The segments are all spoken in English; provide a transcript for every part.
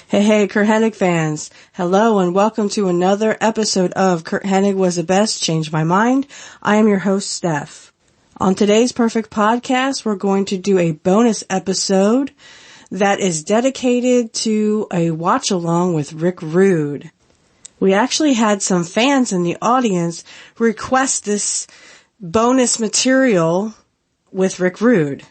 Hey, Curt Hennig fans. Hello and welcome to another episode of Curt Hennig Was the Best, Changed My Mind. I am your host, Steph. On today's Perfect Podcast, we're going to do a bonus episode that is dedicated to a watch-along with Rick Rude. We actually had some fans in the audience request this bonus material with Rick Rude.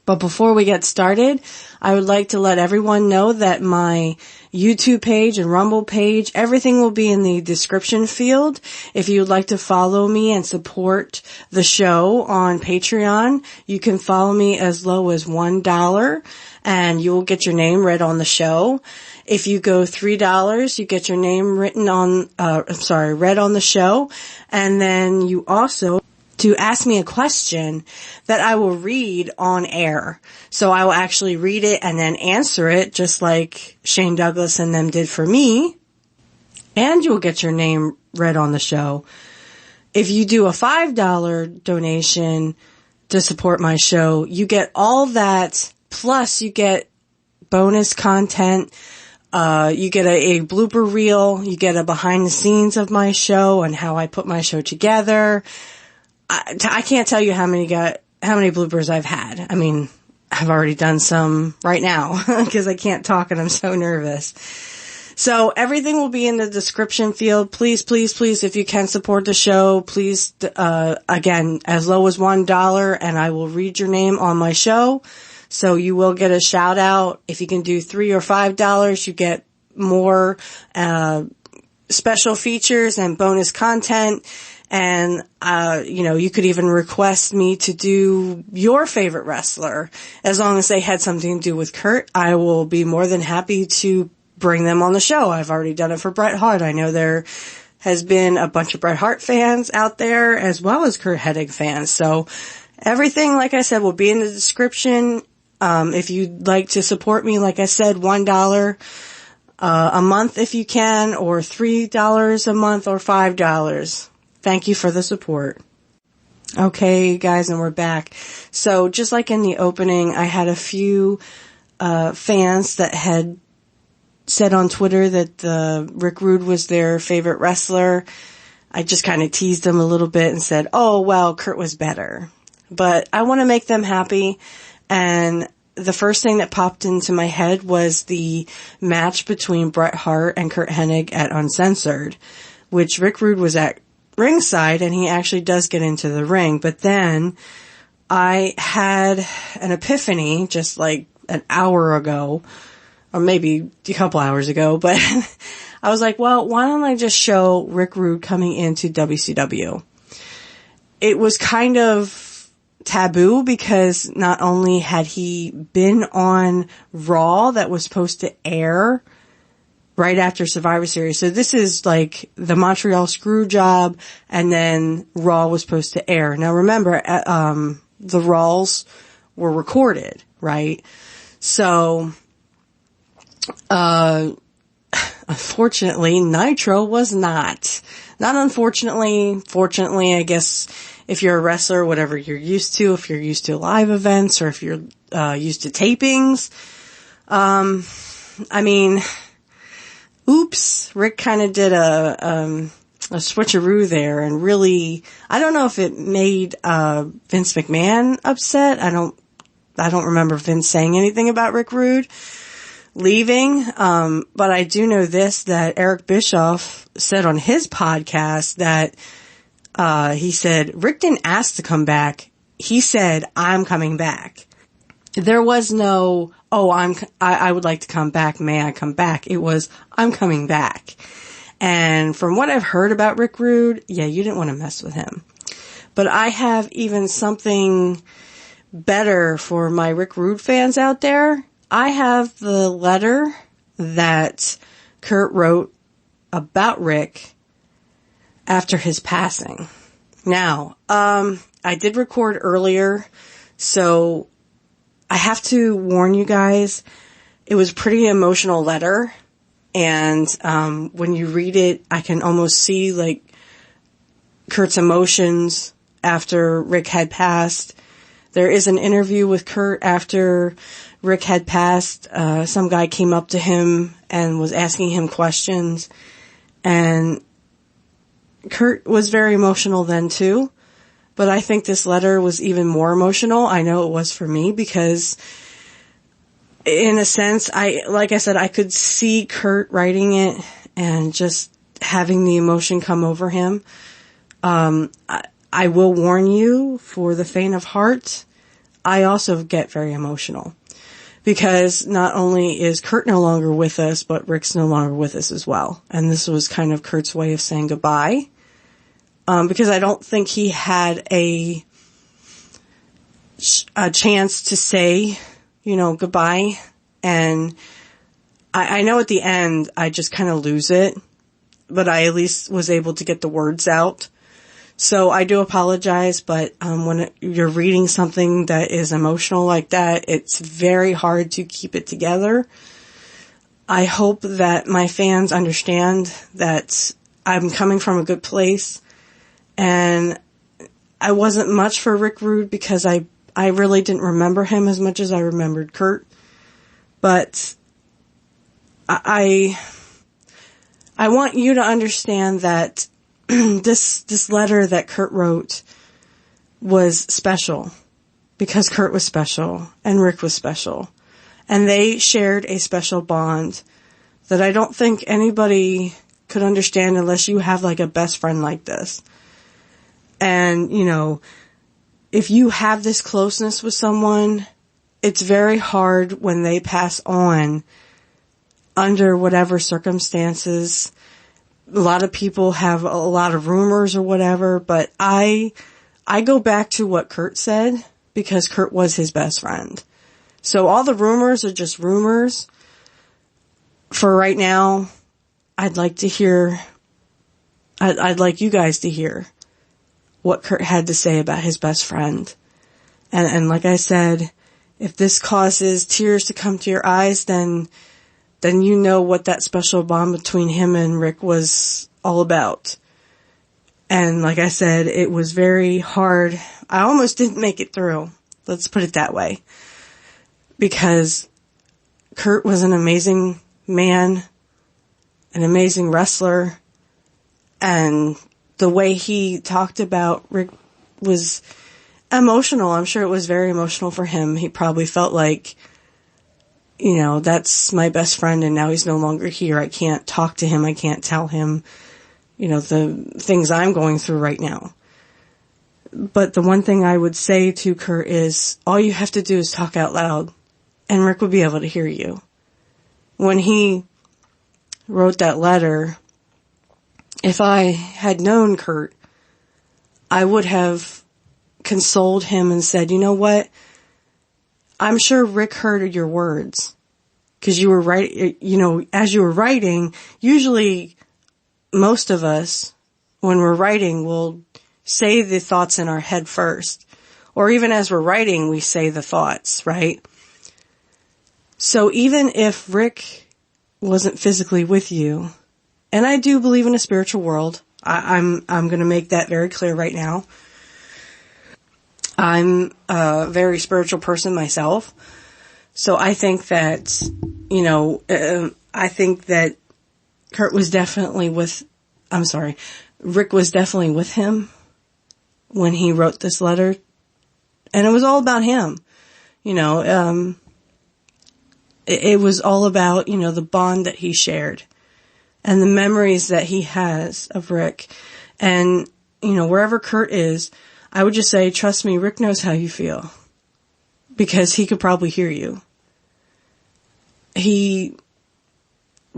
But before we get started, I would like to let everyone know that my YouTube page and Rumble page, everything will be in the description field. If you would like to follow me and support the show on Patreon, you can follow me as low as $1 and you will get your name read on the show. If you go $3, you get your name read on the show. And then you also to ask me a question that I will read on air. So I will actually read it and then answer it just like Shane Douglas and them did for me. And you'll get your name read on the show. If you do a $5 donation to support my show, you get all that, plus you get bonus content. You get a blooper reel. You get a behind the scenes of my show and how I put my show together. I can't tell you how many bloopers I've had. I mean, I've already done some right now because I can't talk and I'm so nervous. So everything will be in the description field. Please, if you can support the show, please, again, as low as $1 and I will read your name on my show. So you will get a shout out. If you can do $3 or $5, you get more, special features and bonus content. And, you could even request me to do your favorite wrestler. As long as they had something to do with Curt, I will be more than happy to bring them on the show. I've already done it for Bret Hart. I know there has been a bunch of Bret Hart fans out there as well as Curt Hennig fans. So everything, like I said, will be in the description. If you'd like to support me, like I said, $1 a month if you can, or $3 a month, or $5. Thank you for the support. Okay, guys, and we're back. So just like in the opening, I had a few fans that had said on Twitter that Rick Rude was their favorite wrestler. I just kind of teased them a little bit and said, oh, well, Curt was better. But I want to make them happy, and the first thing that popped into my head was the match between Bret Hart and Curt Hennig at Uncensored, which Rick Rude was at ringside, and he actually does get into the ring. But then I had an epiphany just like an hour ago, or maybe a couple hours ago, but I was like, well, why don't I just show Rick Rude coming into WCW? It was kind of taboo because not only had he been on Raw that was supposed to air right after Survivor Series. So this is like the Montreal Screwjob, and then Raw was supposed to air. Now remember, the Raws were recorded, right? So, unfortunately, Nitro was not. Not unfortunately, fortunately, I guess if you're a wrestler, whatever you're used to, if you're used to live events, or if you're, used to tapings, oops, Rick kind of did a switcheroo there, and really, I don't know if it made, Vince McMahon upset. I don't remember Vince saying anything about Rick Rude leaving. But I do know this, that Eric Bischoff said on his podcast that, he said, Rick didn't ask to come back. He said, I'm coming back. There was no, I would like to come back. May I come back? It was, I'm coming back. And from what I've heard about Rick Rude, yeah, you didn't want to mess with him. But I have even something better for my Rick Rude fans out there. I have the letter that Curt wrote about Rick after his passing. Now, I did record earlier, so I have to warn you guys, it was a pretty emotional letter, and when you read it, I can almost see like Curt's emotions after Rick had passed. There is an interview with Curt after Rick had passed. Some guy came up to him and was asking him questions, and Curt was very emotional then too. But I think this letter was even more emotional. I know it was for me because, in a sense, like I said, I could see Curt writing it and just having the emotion come over him. I will warn you, for the faint of heart, I also get very emotional. Because not only is Curt no longer with us, but Rick's no longer with us as well. And this was kind of Curt's way of saying goodbye. Because I don't think he had a chance to say, goodbye. And I know at the end I just kind of lose it, but I at least was able to get the words out. So I do apologize, but when you're reading something that is emotional like that, it's very hard to keep it together. I hope that my fans understand that I'm coming from a good place, and I wasn't much for Rick Rude because I really didn't remember him as much as I remembered Curt. But I want you to understand that this letter that Curt wrote was special because Curt was special and Rick was special, and they shared a special bond that I don't think anybody could understand unless you have like a best friend like this. And, if you have this closeness with someone, it's very hard when they pass on under whatever circumstances. A lot of people have a lot of rumors or whatever, but I go back to what Curt said because Curt was his best friend. So all the rumors are just rumors. For right now, I'd like you guys to hear what Curt had to say about his best friend. And like I said, if this causes tears to come to your eyes, then you know what that special bond between him and Rick was all about. And like I said, it was very hard. I almost didn't make it through. Let's put it that way. Because Curt was an amazing man, an amazing wrestler, and the way he talked about Rick was emotional. I'm sure it was very emotional for him. He probably felt like, that's my best friend and now he's no longer here. I can't talk to him. I can't tell him, the things I'm going through right now. But the one thing I would say to Curt is all you have to do is talk out loud and Rick would be able to hear you. When he wrote that letter, if I had known Curt, I would have consoled him and said, you know what? I'm sure Rick heard your words because you were writing, as you were writing, usually most of us, when we're writing, will say the thoughts in our head first. Or even as we're writing, we say the thoughts, right? So even if Rick wasn't physically with you, and I do believe in a spiritual world, I'm going to make that very clear right now. I'm a very spiritual person myself. So I think that, I think that Rick was definitely with him when he wrote this letter. And it was all about him. It was all about, the bond that he shared and the memories that he has of Rick. And, wherever Curt is, I would just say, trust me, Rick knows how you feel because he could probably hear you. He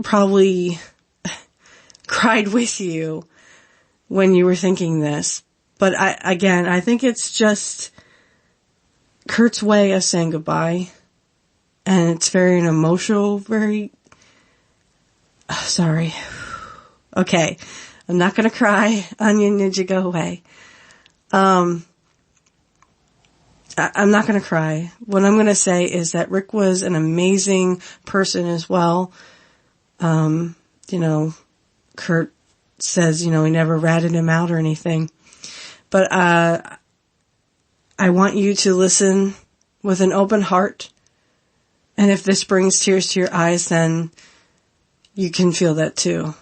probably cried with you when you were thinking this. But I think it's just Curt's way of saying goodbye. And it's very emotional, sorry. Okay. I'm not going to cry. Onion Ninja, go away. I'm not going to cry. What I'm going to say is that Rick was an amazing person as well. Curt says, he never ratted him out or anything. But, I want you to listen with an open heart. And if this brings tears to your eyes, then you can feel that too.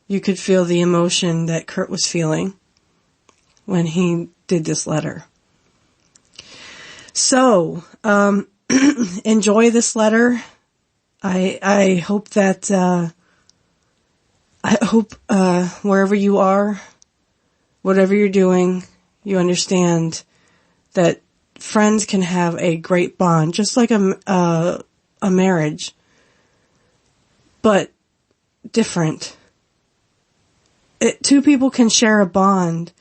You could feel the emotion that Curt was feeling when he did this letter. So, enjoy this letter. I hope that, wherever you are, whatever you're doing, you understand that friends can have a great bond, just like a marriage, but different. Two people can share a bond,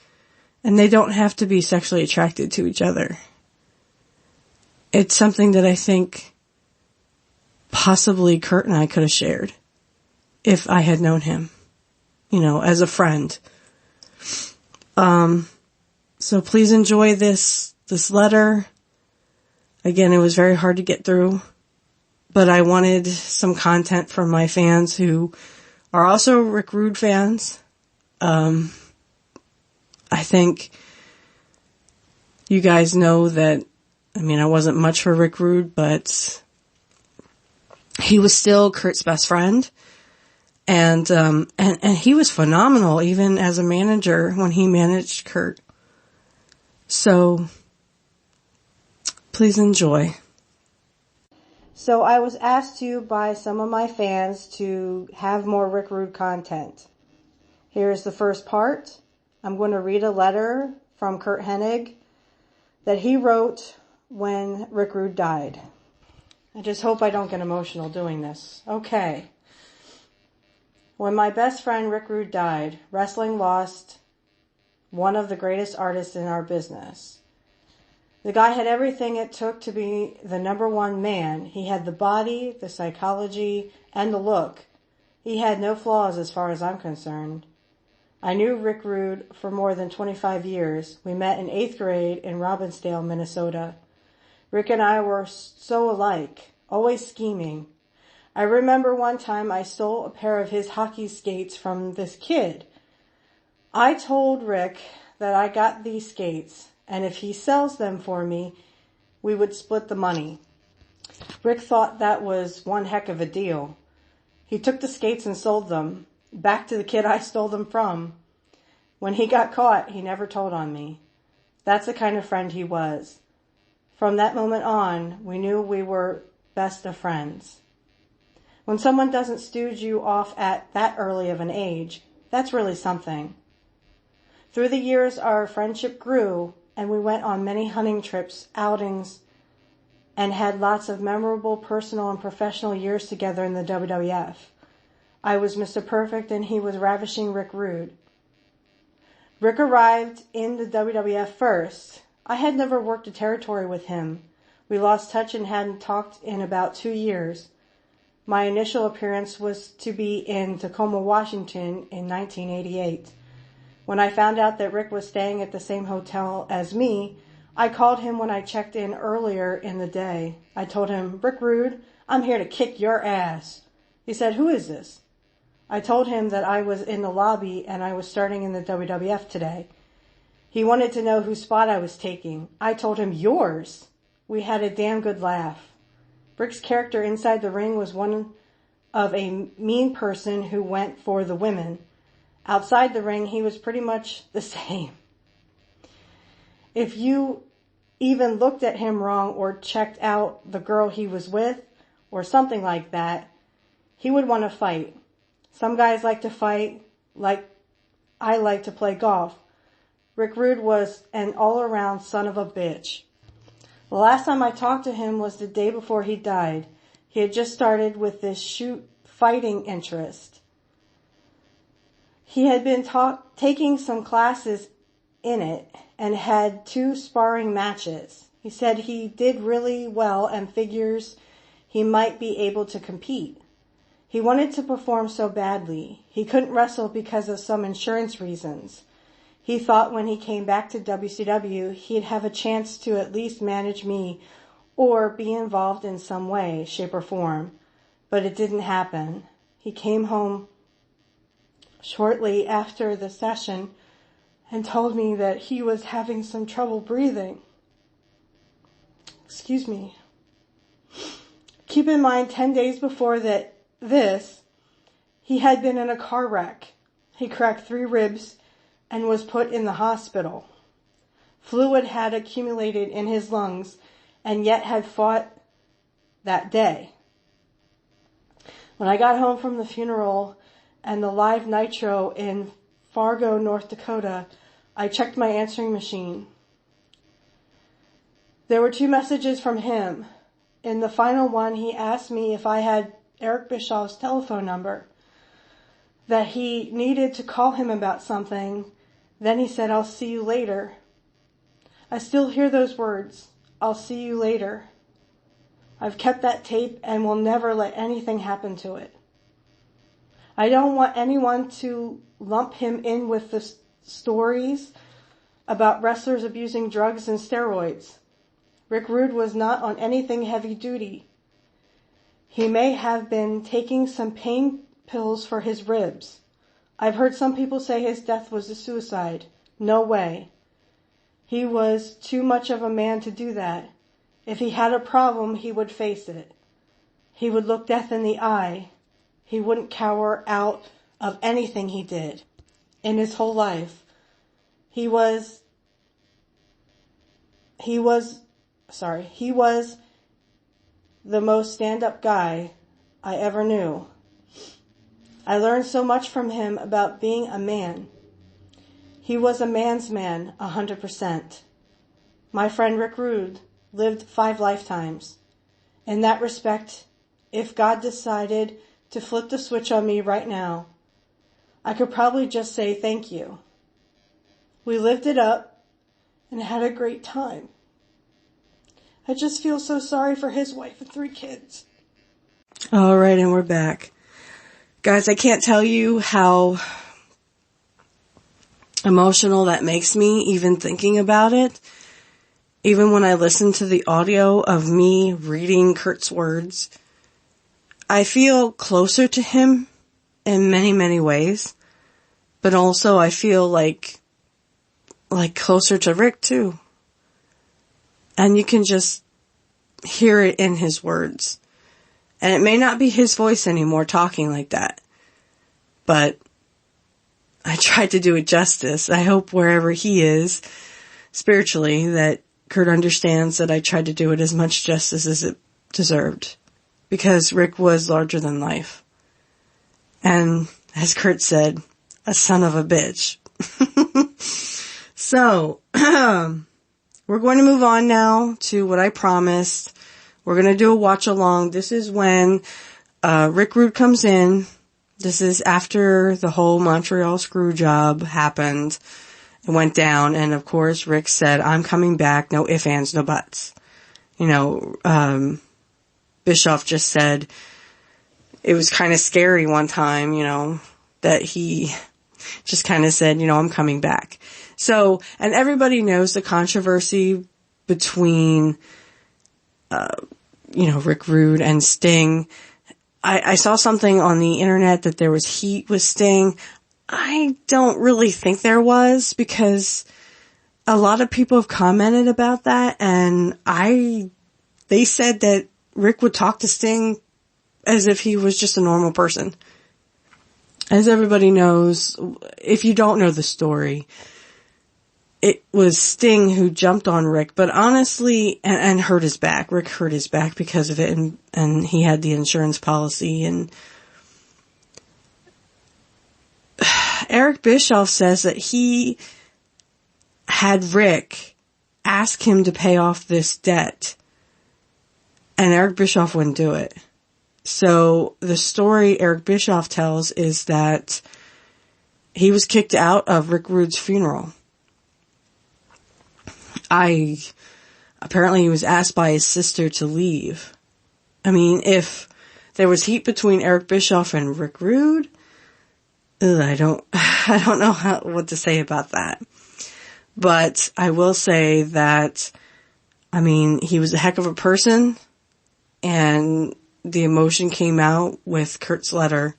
and they don't have to be sexually attracted to each other. It's something that I think possibly Curt and I could have shared if I had known him, as a friend. So please enjoy this letter. Again, it was very hard to get through, but I wanted some content from my fans who are also Rick Rude fans. I think you guys know that, I wasn't much for Rick Rude, but he was still Curt's best friend. And he was phenomenal even as a manager when he managed Curt. So please enjoy. So I was asked to by some of my fans to have more Rick Rude content. Here's the first part. I'm going to read a letter from Curt Hennig that he wrote when Rick Rude died. I just hope I don't get emotional doing this. Okay. When my best friend Rick Rude died, wrestling lost one of the greatest artists in our business. The guy had everything it took to be the number one man. He had the body, the psychology, and the look. He had no flaws as far as I'm concerned. I knew Rick Rude for more than 25 years. We met in 8th grade in Robbinsdale, Minnesota. Rick and I were so alike, always scheming. I remember one time I stole a pair of his hockey skates from this kid. I told Rick that I got these skates, and if he sells them for me, we would split the money. Rick thought that was one heck of a deal. He took the skates and sold them back to the kid I stole them from. When he got caught, he never told on me. That's the kind of friend he was. From that moment on, we knew we were best of friends. When someone doesn't stooge you off at that early of an age, that's really something. Through the years, our friendship grew, and we went on many hunting trips, outings, and had lots of memorable personal and professional years together in the WWF. I was Mr. Perfect, and he was ravishing Rick Rude. Rick arrived in the WWF first. I had never worked a territory with him. We lost touch and hadn't talked in about 2 years. My initial appearance was to be in Tacoma, Washington in 1988. When I found out that Rick was staying at the same hotel as me, I called him when I checked in earlier in the day. I told him, "Rick Rude, I'm here to kick your ass." He said, "Who is this?" I told him that I was in the lobby and I was starting in the WWF today. He wanted to know whose spot I was taking. I told him, "Yours." We had a damn good laugh. Rick's character inside the ring was one of a mean person who went for the women. Outside the ring, he was pretty much the same. If you even looked at him wrong or checked out the girl he was with or something like that, he would want to fight. Some guys like to fight, like I like to play golf. Rick Rude was an all-around son of a bitch. The last time I talked to him was the day before he died. He had just started with this fighting interest. He had been taking some classes in it and had 2 sparring matches. He said he did really well and figures he might be able to compete. He wanted to perform so badly. He couldn't wrestle because of some insurance reasons. He thought when he came back to WCW, he'd have a chance to at least manage me or be involved in some way, shape, or form. But it didn't happen. He came home shortly after the session and told me that he was having some trouble breathing. Excuse me. Keep in mind, 10 days before this, he had been in a car wreck. He cracked 3 ribs and was put in the hospital. Fluid had accumulated in his lungs and yet had fought that day. When I got home from the funeral and the live Nitro in Fargo, North Dakota, I checked my answering machine. There were 2 messages from him. In the final one, he asked me if I had Eric Bischoff's telephone number, that he needed to call him about something. Then he said, "I'll see you later." I still hear those words, "I'll see you later." I've kept that tape and will never let anything happen to it. I don't want anyone to lump him in with the stories about wrestlers abusing drugs and steroids. Rick Rude was not on anything heavy duty. He may have been taking some pain pills for his ribs. I've heard some people say his death was a suicide. No way. He was too much of a man to do that. If he had a problem, he would face it. He would look death in the eye. He wouldn't cower out of anything he did in his whole life. He was the most stand-up guy I ever knew. I learned so much from him about being a man. He was a man's man, 100%. My friend Rick Rude lived 5 lifetimes. In that respect, if God decided to flip the switch on me right now, I could probably just say thank you. We lived it up and had a great time. I just feel so sorry for his wife and 3 kids. All right, and we're back. Guys, I can't tell you how emotional that makes me even thinking about it. Even when I listen to the audio of me reading Curt's words, I feel closer to him in many, many ways. But also I feel like closer to Rick too. And you can just hear it in his words. And it may not be his voice anymore talking like that. But I tried to do it justice. I hope wherever he is spiritually that Curt understands that I tried to do it as much justice as it deserved. Because Rick was larger than life. And as Curt said, a son of a bitch. So, we're going to move on now to what I promised. We're going to do a watch along. This is when Rick Rude comes in. This is after the whole Montreal screw job happened. It went down. And of course, Rick said, "I'm coming back. No ifs, ands, no buts." Bischoff just said it was kind of scary one time, that he just kind of said, "I'm coming back." So, and everybody knows the controversy between, Rick Rude and Sting. I saw something on the internet that there was heat with Sting. I don't really think there was, because a lot of people have commented about that, and they said that Rick would talk to Sting as if he was just a normal person. As everybody knows, if you don't know the story, it was Sting who jumped on Rick, but honestly, and hurt his back. Rick hurt his back because of it, and he had the insurance policy. And Eric Bischoff says that he had Rick ask him to pay off this debt, and Eric Bischoff wouldn't do it. So the story Eric Bischoff tells is that he was kicked out of Rick Rude's funeral. Apparently he was asked by his sister to leave. I mean, if there was heat between Eric Bischoff and Rick Rude, I don't know what to say about that. But I will say that, he was a heck of a person, and the emotion came out with Curt's letter.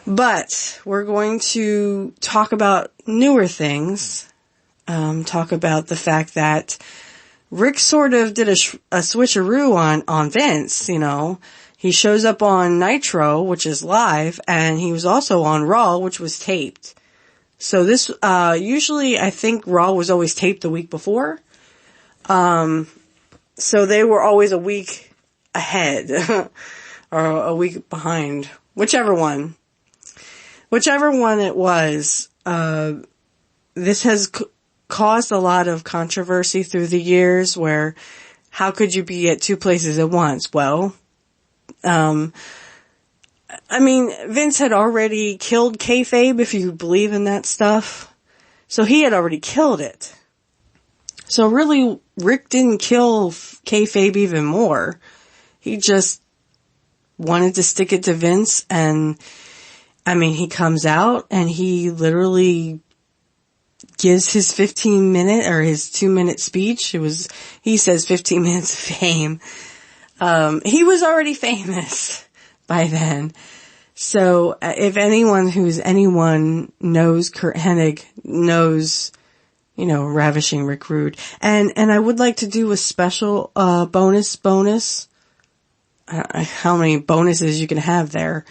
But we're going to talk about newer things. Talk about the fact that Rick sort of did a switcheroo on Vince, He shows up on Nitro, which is live, and he was also on Raw, which was taped. So this, usually I think Raw was always taped the week before. So they were always a week ahead, or a week behind, whichever one it was. This has caused a lot of controversy through the years where how could you be at two places at once? Well, Vince had already killed kayfabe, if you believe in that stuff. So he had already killed it. So really, Rick didn't kill kayfabe even more. He just wanted to stick it to Vince, and he comes out and he literally gives his 15-minute or his 2-minute speech. He says 15 minutes of fame. He was already famous by then. So if anyone knows Curt Hennig, knows, Ravishing Rick Rude. And I would like to do a special, bonus. How many bonuses you can have there.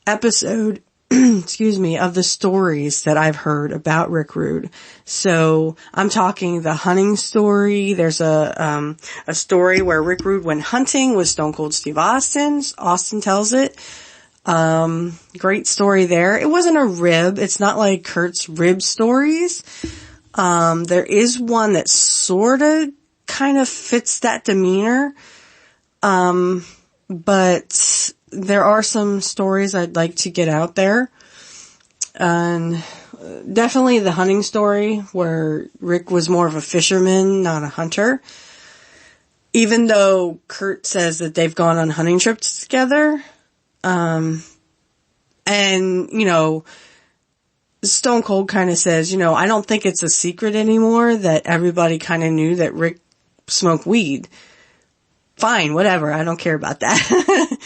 Episode, of the stories that I've heard about Rick Rude. So I'm talking the hunting story. There's a story where Rick Rude went hunting with Stone Cold Steve Austin. Austin tells it. Great story there. It wasn't a rib. It's not like Kurt's rib stories. There is one that sorta kind of fits that demeanor. But there are some stories I'd like to get out there. And definitely the hunting story where Rick was more of a fisherman, not a hunter. Even though Curt says that they've gone on hunting trips together. And, Stone Cold kind of says, I don't think it's a secret anymore that everybody kind of knew that Rick smoked weed. Fine, whatever. I don't care about that.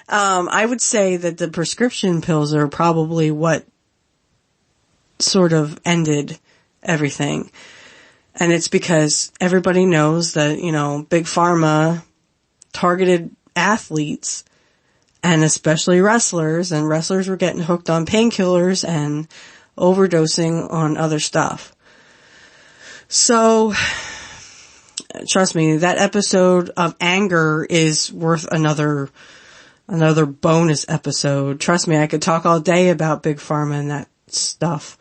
I would say that the prescription pills are probably what sort of ended everything. And it's because everybody knows that, Big Pharma targeted athletes and especially wrestlers, and wrestlers were getting hooked on painkillers and overdosing on other stuff. So, trust me, that episode of Anger is worth another bonus episode. Trust me, I could talk all day about Big Pharma and that stuff.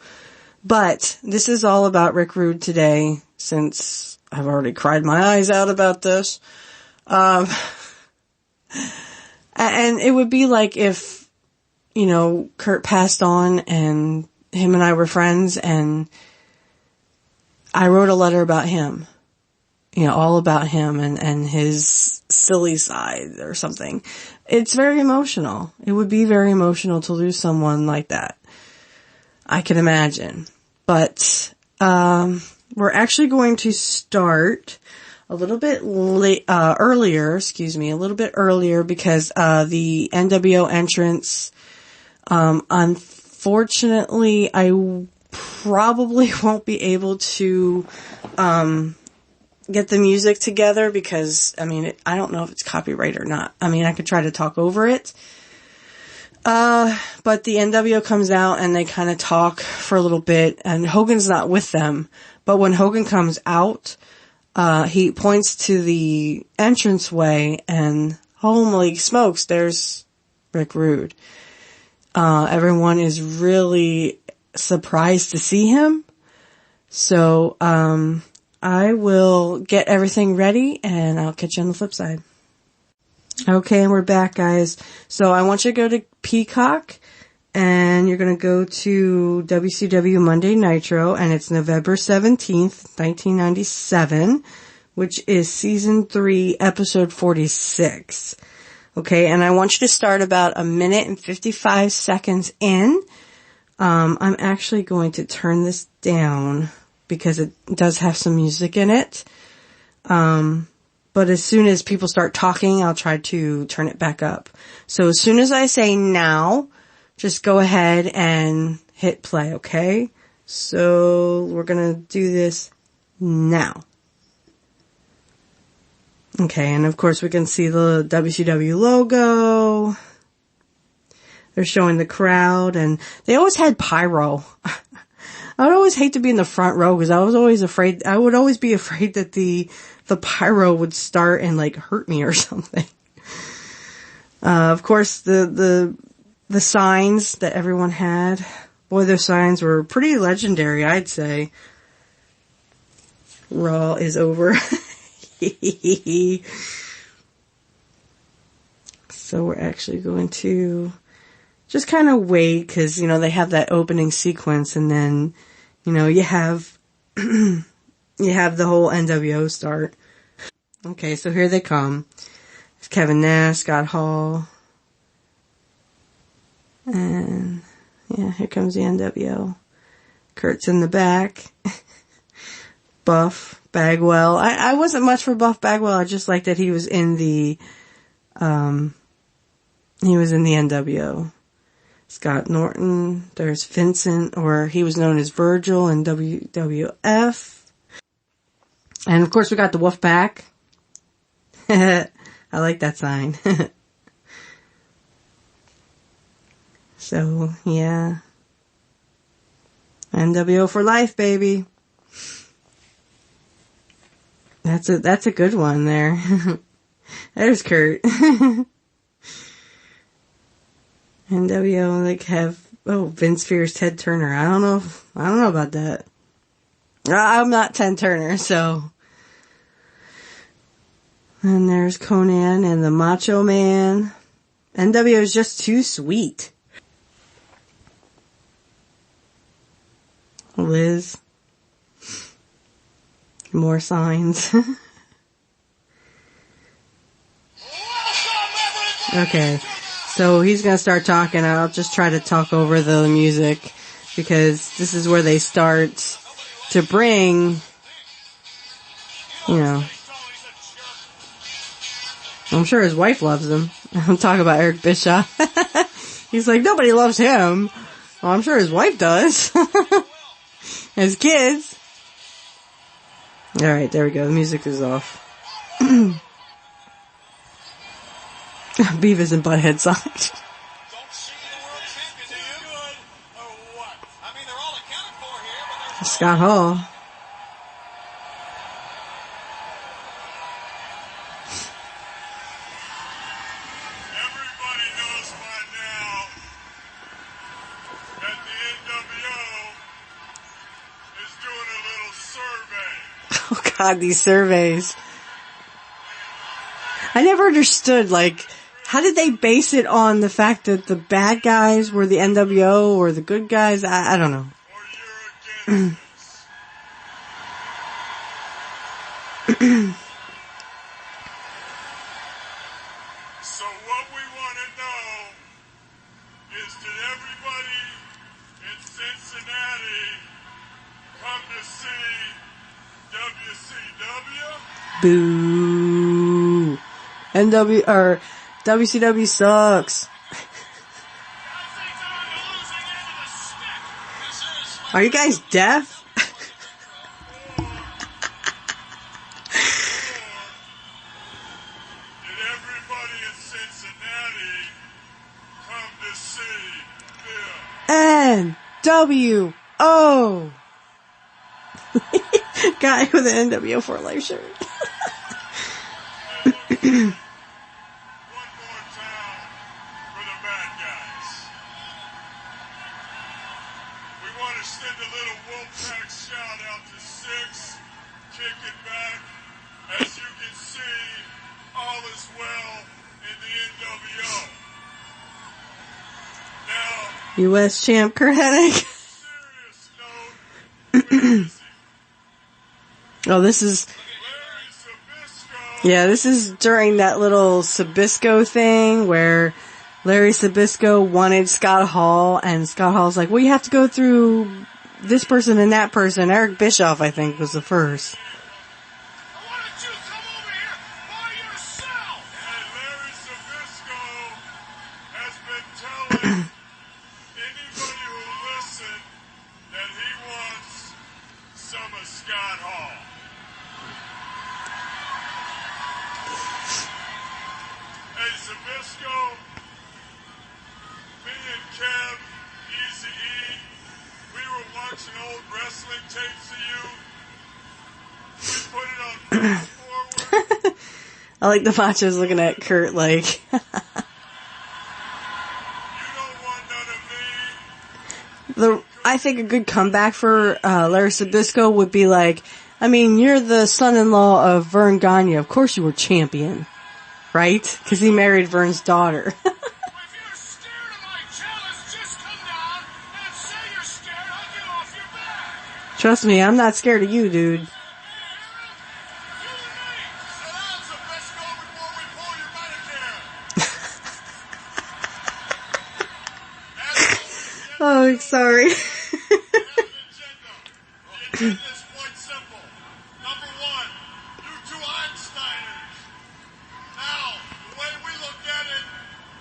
But this is all about Rick Rude today, since I've already cried my eyes out about this. And it would be like if, Curt passed on and him and I were friends and I wrote a letter about him. All about him and his silly side or something. It's very emotional. It would be very emotional to lose someone like that. I can imagine. But, we're actually going to start a little bit earlier because, the NWO entrance, unfortunately, I probably won't be able to, get the music together because, I don't know if it's copyright or not. I could try to talk over it. But the NWO comes out and they kind of talk for a little bit and Hogan's not with them. But when Hogan comes out, he points to the entranceway and holy smokes, there's Rick Rude. Everyone is really surprised to see him. So, I will get everything ready and I'll catch you on the flip side. Okay, and we're back, guys. So I want you to go to Peacock and you're going to go to WCW Monday Nitro and it's November 17th, 1997, which is season 3, episode 46. Okay, and I want you to start about 1 minute and 55 seconds in. I'm actually going to turn this down because it does have some music in it. But as soon as people start talking, I'll try to turn it back up. So as soon as I say now, just go ahead and hit play, okay? So we're gonna do this now. Okay, and of course we can see the WCW logo. They're showing the crowd, and they always had pyro. I would always hate to be in the front row because I would always be afraid that the pyro would start and like hurt me or something. Of course, the signs that everyone had, boy, those signs were pretty legendary, I'd say. Raw is over. So we're actually going to just kind of wait because, they have that opening sequence and then, you have, you have the whole NWO start. Okay, so here they come. It's Kevin Nash, Scott Hall. And, yeah, here comes the NWO. Kurt's in the back. Buff Bagwell. I wasn't much for Buff Bagwell. I just liked that he was in the NWO. Scott Norton. There's Vincent, or he was known as Virgil in WWF. And of course we got the Wolf Pack. I like that sign. So, yeah. NWO for life, baby. That's a good one there. There's Curt. NWO, like, Vince Fear's Ted Turner. I don't know about that. I'm not Ted Turner, so. And there's Conan and the Macho Man. NWO is just too sweet. Liz. More signs. Okay. So he's gonna start talking. I'll just try to talk over the music because this is where they start to bring, I'm sure his wife loves him. I'm talking about Eric Bischoff. He's like, nobody loves him. Well, I'm sure his wife does. His kids. Alright, there we go. The music is off. Beavis and Butthead song. Scott Hall. Everybody knows by now that the NWO is doing a little survey. Oh God, these surveys. I never understood, how did they base it on the fact that the bad guys were the NWO or the good guys? I don't know. Or you're against So what we want to know is, did everybody in Cincinnati come to see WCW? Boo. WCW sucks. Are you guys deaf? Did everybody in Cincinnati come to see NWO. Guy with an NWO for life shirt. One more time for the bad guys. We want to send a little Wolfpack shout out to Six, Kick It Back. As you can see, all is well in the NWO. Now, U.S. champ Curt Hennig. serious note, where is he? Oh, this is... Yeah, this is during that little Sabisco thing where Larry Sabisco wanted Scott Hall, and Scott Hall's like, well, you have to go through this person and that person. Eric Bischoff, I think, was the first. Why don't you come over here by yourself? And Larry Sabisco has been telling anybody who listened that he wants some of Scott Hall. Zbyszko, me and Kev, Easy E, we were watching old wrestling tapes of you. We put it on fast forward. I like the Macho's looking at Curt like... You don't want none of me. I think a good comeback for Larry Zbyszko would be like, I mean, you're the son-in-law of Vern Gagne. Of course you were champion, right? Because he married Vern's daughter. If you're scared of my challenge, just come down and say you're scared. I'll get off your back. Trust me, I'm not scared of you, dude. Oh, sorry. The agenda is quite simple. Number one, you two Einsteiners. Now, the way we look at it,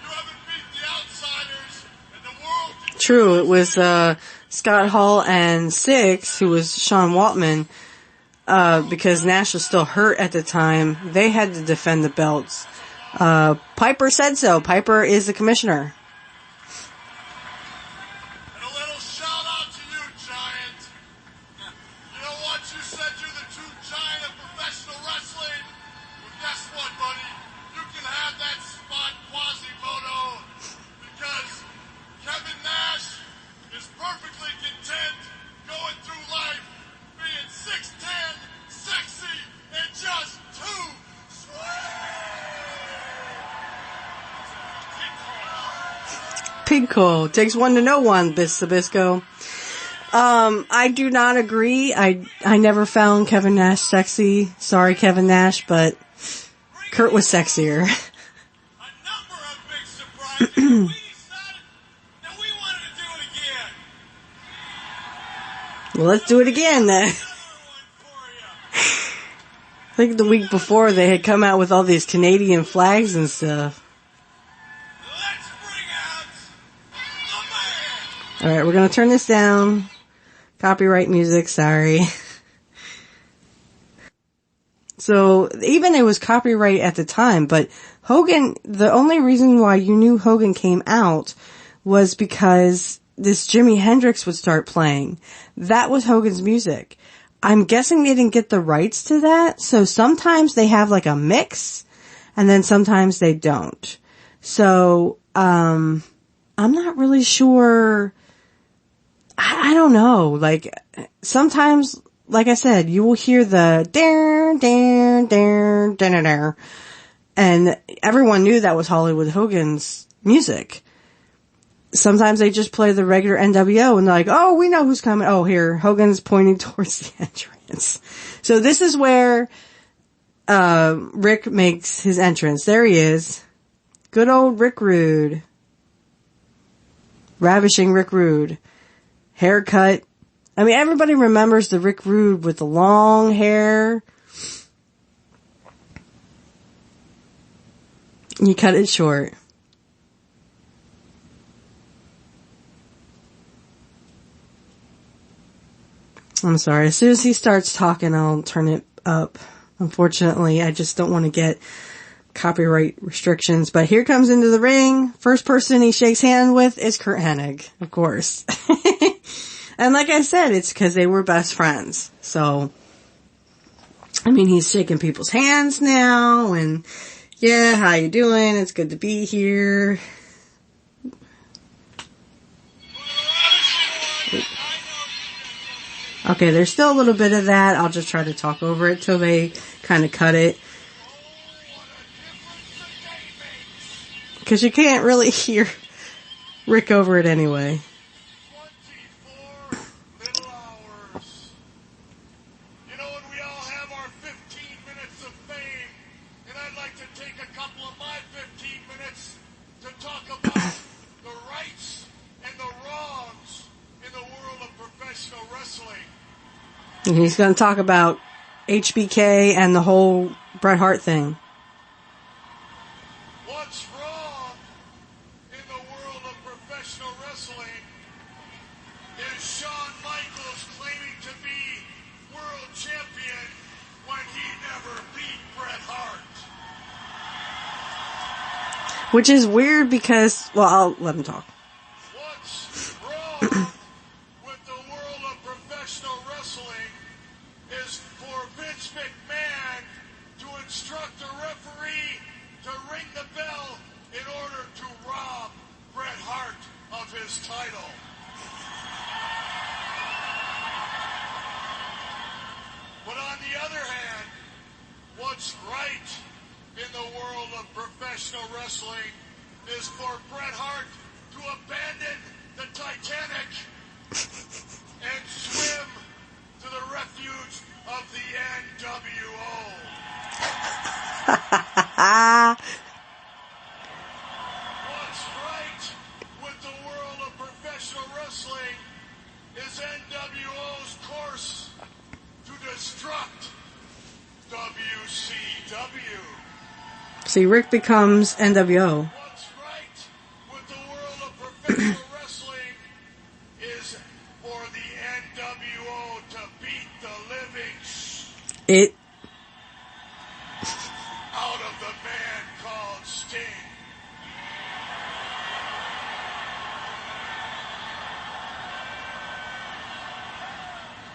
you haven't beat the outsiders, and the world... True, it was Scott Hall and Six, who was Sean Waltman, because Nash was still hurt at the time. They had to defend the belts. Piper said so. Piper is the commissioner. And a little shout out to you, Giant. You know what? You said you're the true giant of professional wrestling. Well, guess what, buddy? You can have that spot Quasimodo because Kevin Nash is perfectly content going through life being 6'10", sexy, and just too sweet. Pigco. Takes one to know one, Zbyszko. I do not agree. I never found Kevin Nash sexy. Sorry, Kevin Nash, but Curt was sexier. A number of big surprises. We decided that we wanted to do it again. Well, let's do it again then. Another one for you. I think the week before they had come out with all these Canadian flags and stuff. Let's bring out the man. Alright, we're gonna turn this down. Copyright music, sorry. So, even it was copyright at the time, but Hogan, the only reason why you knew Hogan came out was because this Jimi Hendrix would start playing. That was Hogan's music. I'm guessing they didn't get the rights to that, so sometimes they have like a mix, and then sometimes they don't. So, I'm not really sure. I don't know. Like, sometimes, like I said, you will hear the dare, dare, dare, dare, dare, and everyone knew that was Hollywood Hogan's music. Sometimes they just play the regular NWO and they're like, oh, we know who's coming. Oh, here, Hogan's pointing towards the entrance. So this is where, Rick makes his entrance. There he is. Good old Rick Rude. Ravishing Rick Rude. Haircut. I mean, everybody remembers the Rick Rude with the long hair. You cut it short. I'm sorry. As soon as he starts talking, I'll turn it up. Unfortunately, I just don't want to get copyright restrictions. But here comes into the ring. First person he shakes hand with is Curt Hennig, of course. And like I said, it's because they were best friends. So, I mean, he's shaking people's hands now. And, yeah, how you doing? It's good to be here. Okay, there's still a little bit of that. I'll just try to talk over it till they kind of cut it. Because you can't really hear Rick over it anyway. 24 little hours. You know, and we all have our 15 minutes of fame, and I'd like to take a couple of my 15 minutes to talk about the rights and the wrongs in the world of professional wrestling. And he's going to talk about HBK and the whole Bret Hart thing. What's wrong in the world of professional wrestling is Shawn Michaels claiming to be world champion when he never beat Bret Hart. Which is weird because, well, I'll let him talk. What's wrong with the world of professional wrestling is for Vince McMahon to instruct a referee to ring the bell in order to rob Bret Hart of his title. But on the other hand, what's right in the world of professional wrestling is for Bret Hart to abandon the Titanic and swim to the refuge of the NWO. What's right with the world of professional wrestling is NWO's course to destruct WCW. See, Rick becomes NWO. What's right with the world of professional wrestling is for the NWO to beat the living It. out of the man called Sting.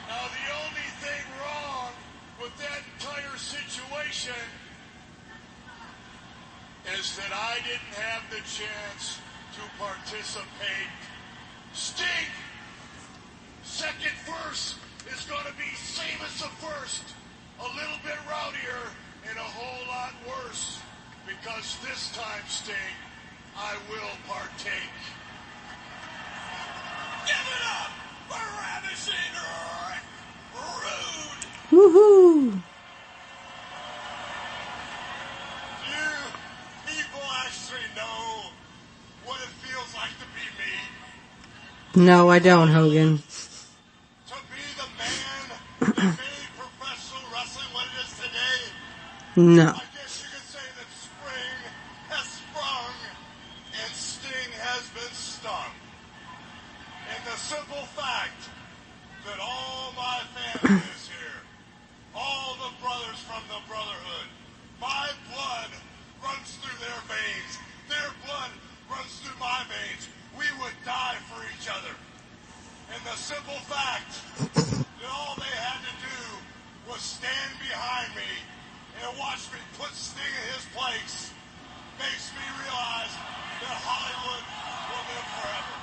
Now the only thing wrong with that entire situation is that I didn't have the chance to participate. Sting, second verse is going to be same as the first, a little bit rowdier and a whole lot worse, because this time, Sting, I will partake. Give it up for Ravishing Rude! Woohoo! Actually know what it feels like to be me. No, I don't, Hogan. To be the man that made professional wrestling what it is today. No. I guess you could say that spring has sprung and Sting has been stung. And the simple fact that all my family is here, all the brothers from the Brotherhood, my blood runs through their veins. Their blood runs through my veins. We would die for each other. And the simple fact that all they had to do was stand behind me and watch me put Sting in his place makes me realize that Hollywood will live forever.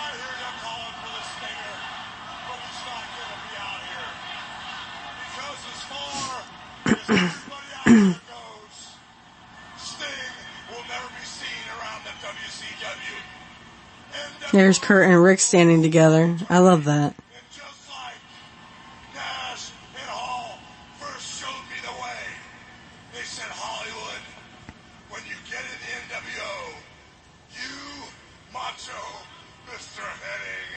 I hear you calling for the Stinger, but he's not going to be out here. Because as far as everybody out there goes, Sting will never be seen around the WCW. There's Curt and Rick standing together. I love that. And just like Nash and Hall first showed me the way, they said, Hollywood, when you get in the NWO, you, Macho, Mr. Hennig,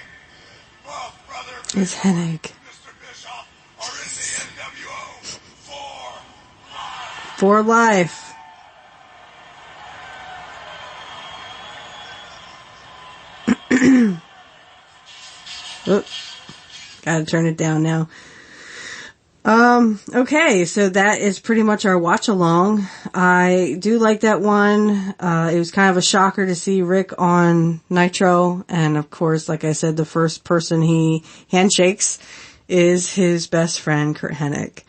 Buff Brother It's Hennig. Mr. Bischoff are in the NWO for life. For life. Oop. Gotta turn it down now. Okay, so that is pretty much our watch along. I do like that one. It was kind of a shocker to see Rick on Nitro, and of course, like I said, the first person he handshakes is his best friend, Curt Hennig.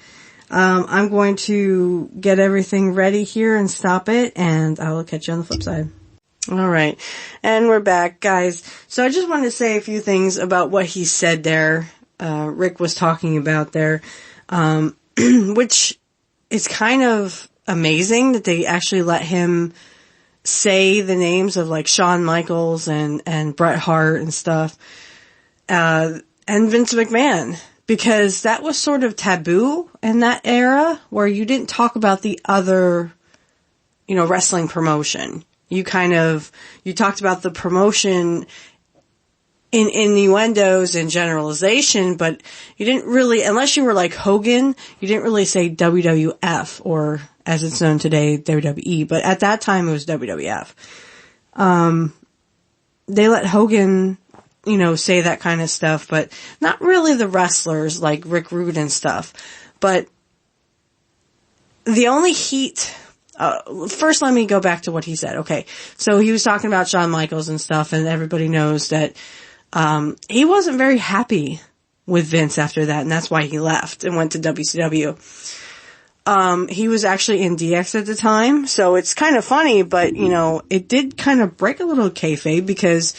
I'm going to get everything ready here and stop it, and I will catch you on the flip side. Alright, and we're back, guys. So I just wanted to say a few things about what he said there, Rick was talking about there, which is kind of amazing that they actually let him say the names of like Shawn Michaels and Bret Hart and stuff, and Vince McMahon, because that was sort of taboo in that era where you didn't talk about the other, wrestling promotion. You talked about the promotion in innuendos and generalization, but you didn't really, unless you were like Hogan, you didn't really say WWF, or as it's known today, WWE, but at that time it was WWF. They let Hogan, say that kind of stuff, but not really the wrestlers like Rick Rude and stuff. But the only heat, first let me go back to what he said. Okay. So he was talking about Shawn Michaels and stuff, and everybody knows that, he wasn't very happy with Vince after that, and that's why he left and went to WCW. He was actually in DX at the time, so it's kind of funny, but, you know, it did kind of break a little kayfabe because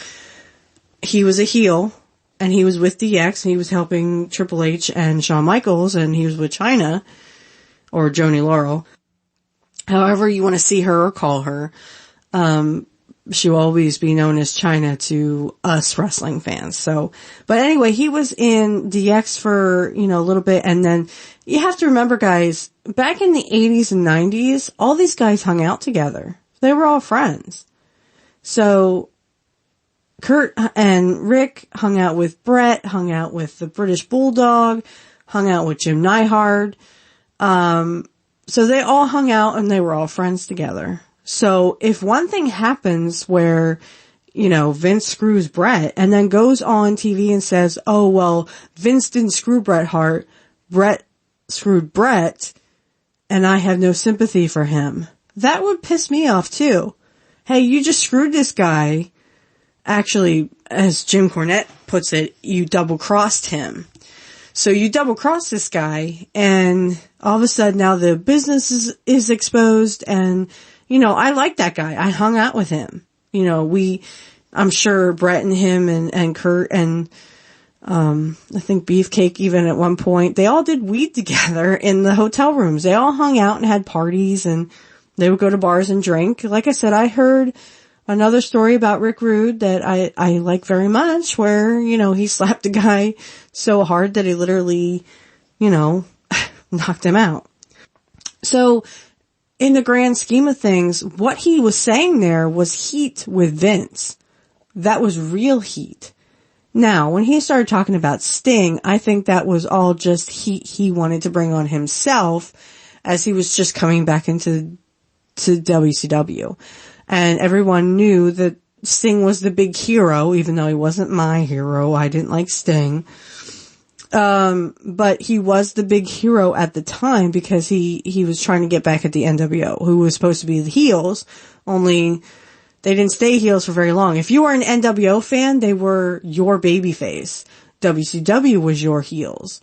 he was a heel, and he was with DX, and he was helping Triple H and Shawn Michaels, and he was with Chyna, or Joni Laurel. However you want to see her or call her, she will always be known as Chyna to us wrestling fans. So, but anyway, he was in DX for, you know, a little bit, and then you have to remember, guys, back in the 80s and 90s, all these guys hung out together. They were all friends. So, Curt and Rick hung out with Bret, hung out with the British Bulldog, hung out with Jim Neidhart. So they all hung out and they were all friends together. So if one thing happens where, you know, Vince screws Bret and then goes on TV and says, oh, well, Vince didn't screw Bret Hart, Bret screwed Bret, and I have no sympathy for him, that would piss me off too. Hey, you just screwed this guy. Actually, as Jim Cornette puts it, you double-crossed him. So you double-crossed this guy, and all of a sudden now the business is exposed, and, you know, I like that guy. I hung out with him. You know, I'm sure Bret and him and Curt and, I think Beefcake even at one point, they all did weed together in the hotel rooms. They all hung out and had parties, and they would go to bars and drink. Like I said, I heard another story about Rick Rude that I like very much, where, you know, he slapped a guy so hard that he literally, you know, knocked him out. So, in the grand scheme of things, what he was saying there was heat with Vince. That was real heat. Now, when he started talking about Sting, I think that was all just heat he wanted to bring on himself as he was just coming back to WCW. And everyone knew that Sting was the big hero, even though he wasn't my hero. I didn't like Sting. But he was the big hero at the time because he was trying to get back at the NWO, who was supposed to be the heels, only they didn't stay heels for very long. If you were an NWO fan, they were your babyface. WCW was your heels.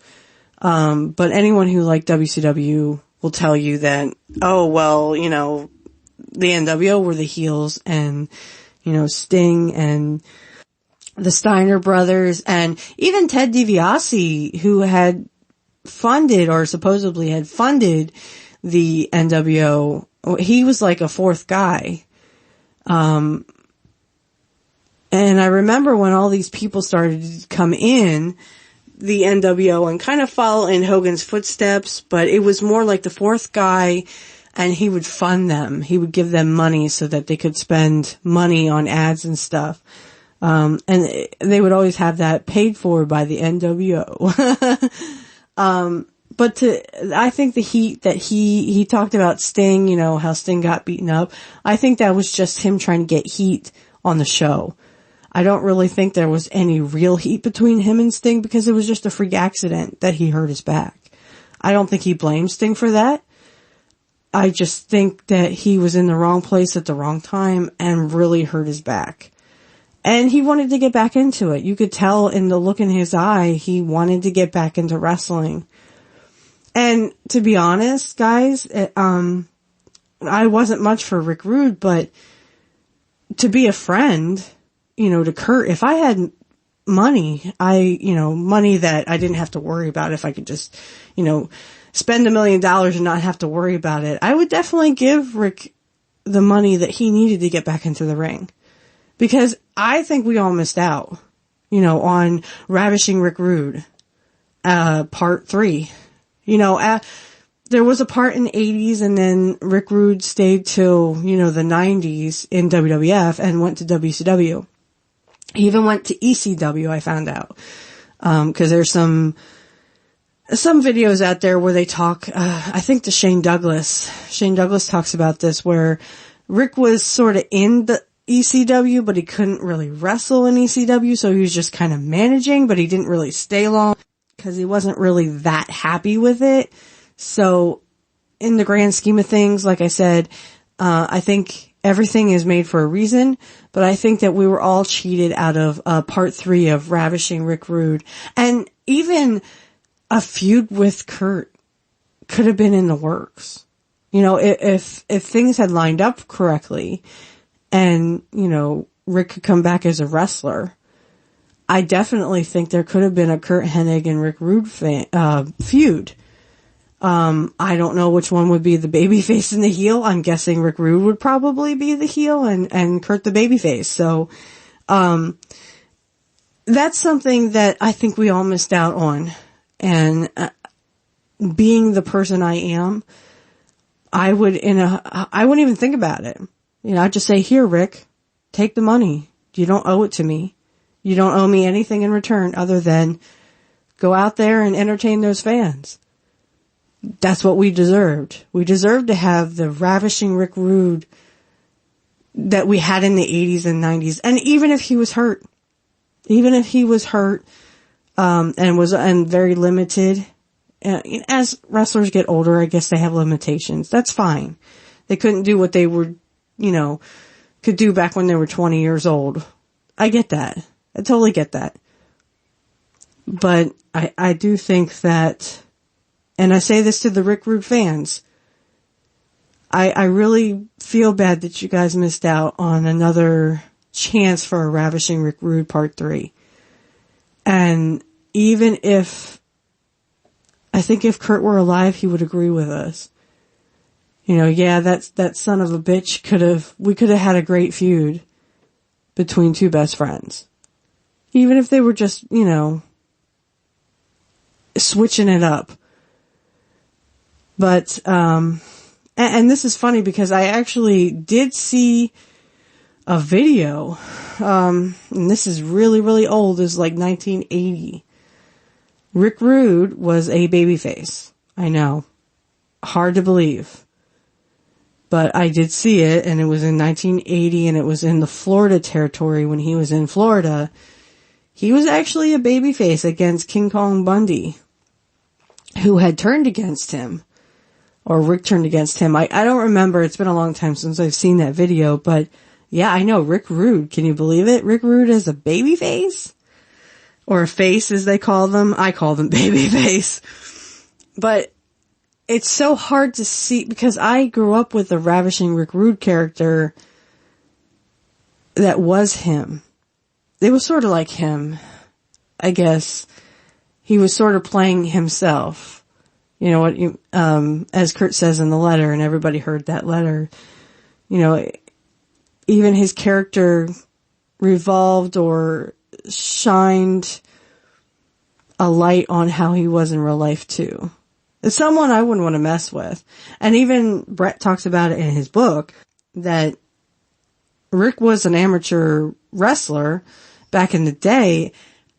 But anyone who liked WCW will tell you that, oh, well, you know, the NWO were the heels, and, you know, Sting and the Steiner brothers and even Ted DiBiase, who had funded or supposedly had funded the NWO, he was like a fourth guy. And I remember when all these people started to come in the NWO and kind of follow in Hogan's footsteps, but it was more like the fourth guy, and he would fund them. He would give them money so that they could spend money on ads and stuff. And they would always have that paid for by the NWO. But I think the heat that he talked about Sting, you know, how Sting got beaten up. I think that was just him trying to get heat on the show. I don't really think there was any real heat between him and Sting because it was just a freak accident that he hurt his back. I don't think he blamed Sting for that. I just think that he was in the wrong place at the wrong time and really hurt his back. And he wanted to get back into it. You could tell in the look in his eye, he wanted to get back into wrestling. And to be honest, guys, I wasn't much for Rick Rude, but to be a friend, you know, to Curt, if I had money, money that I didn't have to worry about, if I could just, you know, spend $1 million and not have to worry about it, I would definitely give Rick the money that he needed to get back into the ring. Because I think we all missed out, you know, on Ravishing Rick Rude, part 3. You know, there was a part in the 80s, and then Rick Rude stayed till, you know, the 90s in WWF and went to WCW. He even went to ECW, I found out. 'Cause there's some videos out there where they talk, I think to Shane Douglas. Shane Douglas talks about this, where Rick was sort of in the ECW, but he couldn't really wrestle in ECW, so he was just kind of managing, but he didn't really stay long because he wasn't really that happy with it. So in the grand scheme of things, like I said, I think everything is made for a reason, but I think that we were all cheated out of part 3 of Ravishing Rick Rude. And even a feud with Curt could have been in the works. You know, if things had lined up correctly and, you know, Rick could come back as a wrestler, I definitely think there could have been a Curt Hennig and Rick Rude feud. I don't know which one would be the babyface and the heel. I'm guessing Rick Rude would probably be the heel and Curt the babyface. So, that's something that I think we all missed out on. And, being the person I am, I wouldn't even think about it. You know, I'd just say, here, Rick, take the money. You don't owe it to me. You don't owe me anything in return other than go out there and entertain those fans. That's what we deserved. We deserved to have the ravishing Rick Rude that we had in the 80s and 90s. And even if he was hurt, and very limited, as wrestlers get older, I guess they have limitations. That's fine. They couldn't do what they were, you know, could do back when they were 20 years old. I get that. I totally get that. But I do think that, and I say this to the Rick Rude fans, I really feel bad that you guys missed out on another chance for a Ravishing Rick Rude Part 3. And even if, I think if Curt were alive, he would agree with us. You know, yeah, that son of a bitch we could have had a great feud between two best friends. Even if they were just, you know, switching it up. But, and this is funny because I actually did see a video, and this is really, really old. It's like 1980. Rick Rude was a babyface. I know. Hard to believe. But I did see it, and it was in 1980, and it was in the Florida territory when he was in Florida. He was actually a babyface against King Kong Bundy, who had turned against him. Or Rick turned against him. I don't remember. It's been a long time since I've seen that video, but yeah, I know. Rick Rude. Can you believe it? Rick Rude is a babyface? Or a face, as they call them. I call them babyface. But it's so hard to see, because I grew up with the Ravishing Rick Rude character that was him. It was sort of like him, I guess. He was sort of playing himself. You know what, as Curt says in the letter, and everybody heard that letter, you know, even his character revolved or shined a light on how he was in real life too. It's someone I wouldn't want to mess with. And even Brett talks about it in his book that Rick was an amateur wrestler back in the day.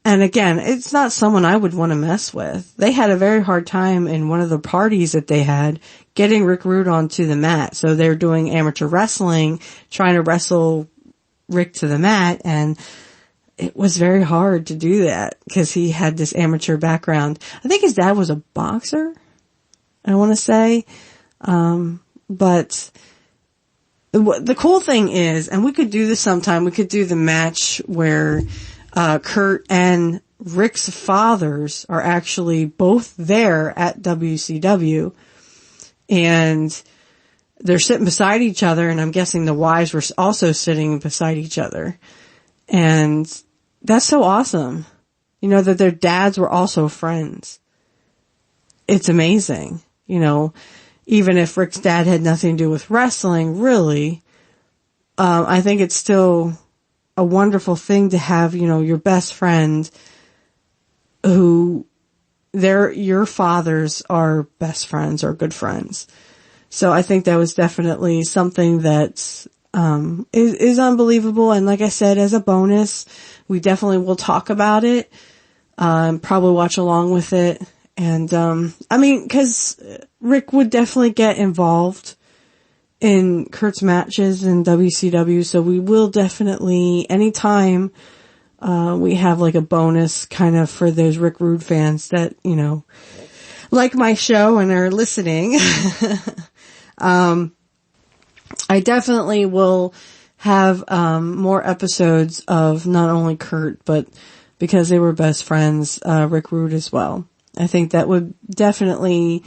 And again, it's not someone I would want to mess with. They had a very hard time in one of the parties that they had getting Rick Rude onto the mat. So they're doing amateur wrestling, trying to wrestle Rick to the mat, and it was very hard to do that because he had this amateur background. I think his dad was a boxer, I want to say. But the cool thing is, and we could do this sometime, we could do the match where Curt and Rick's fathers are actually both there at WCW, and they're sitting beside each other, and I'm guessing the wives were also sitting beside each other. And that's so awesome. You know, that their dads were also friends. It's amazing. You know, even if Rick's dad had nothing to do with wrestling, really, I think it's still a wonderful thing to have, you know, your best friend who your fathers are best friends or good friends. So I think that was definitely something that, is unbelievable. And like I said, as a bonus, we definitely will talk about it, probably watch along with it. And, I mean, cause Rick would definitely get involved in Curt's matches in WCW, so we will definitely, anytime, we have like a bonus kind of for those Rick Rude fans that, you know, like my show and are listening. I definitely will have more episodes of not only Curt, but because they were best friends, Rick Rude as well. I think that would definitely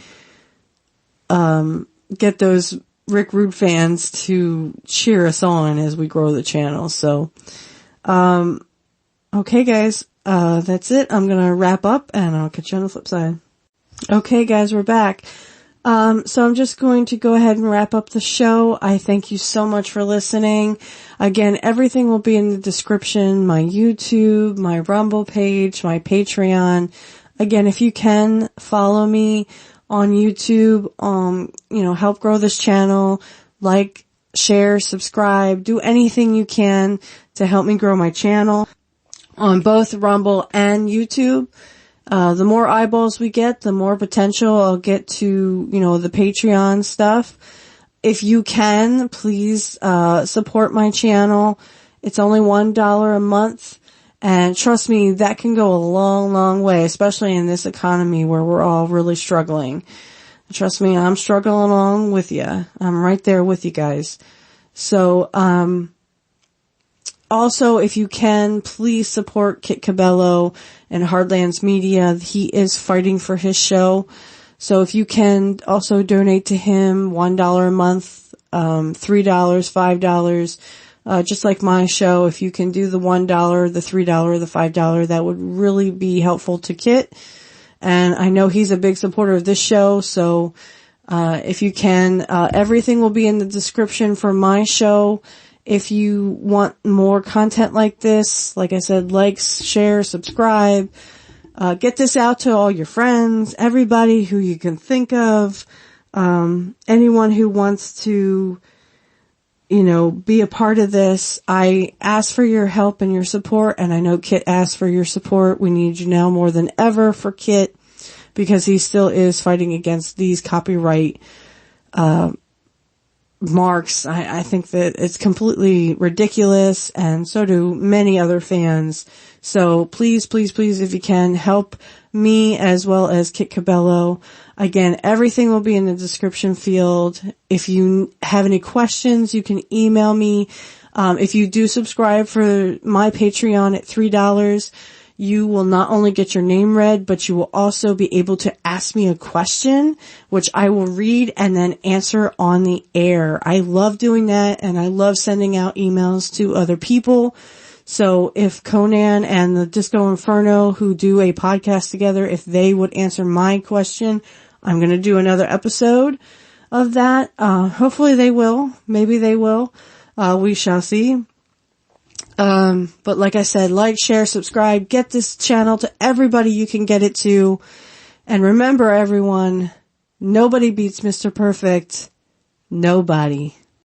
get those Rick Rude fans to cheer us on as we grow the channel. So, okay guys, that's it. I'm gonna wrap up and I'll catch you on the flip side. Okay guys, we're back. So I'm just going to go ahead and wrap up the show. I thank you so much for listening. Again, everything will be in the description, my YouTube, my Rumble page, my Patreon. Again, if you can follow me on YouTube, help grow this channel, like, share, subscribe, do anything you can to help me grow my channel on both Rumble and YouTube. The more eyeballs we get, the more potential I'll get to, the Patreon stuff. If you can, please, support my channel. It's only $1 a month. And trust me, that can go a long, long way, especially in this economy where we're all really struggling. Trust me, I'm struggling along with you. I'm right there with you guys. So, also, if you can, please support Kit Cabello and Hardlands Media. He is fighting for his show. So if you can also donate to him $1 a month, $3, $5, just like my show. If you can do the $1, the $3, the $5, that would really be helpful to Kit. And I know he's a big supporter of this show. So, if you can, everything will be in the description for my show. If you want more content like this, like I said, like, share, subscribe, get this out to all your friends, everybody who you can think of, anyone who wants to, be a part of this. I ask for your help and your support, and I know Kit asked for your support. We need you now more than ever for Kit, because he still is fighting against these copyright, marks. I think that it's completely ridiculous, and so do many other fans. So please, please, please, if you can, help me as well as Kit Cabello. Again, everything will be in the description field. If you have any questions, you can email me. If you do subscribe for my Patreon at $3, you will not only get your name read, but you will also be able to ask me a question, which I will read and then answer on the air. I love doing that, and I love sending out emails to other people. So if Conan and the Disco Inferno, who do a podcast together, if they would answer my question, I'm going to do another episode of that. Hopefully they will. Maybe they will. We shall see. But like I said, like, share, subscribe, get this channel to everybody you can get it to. And remember, everyone, nobody beats Mr. Perfect. Nobody.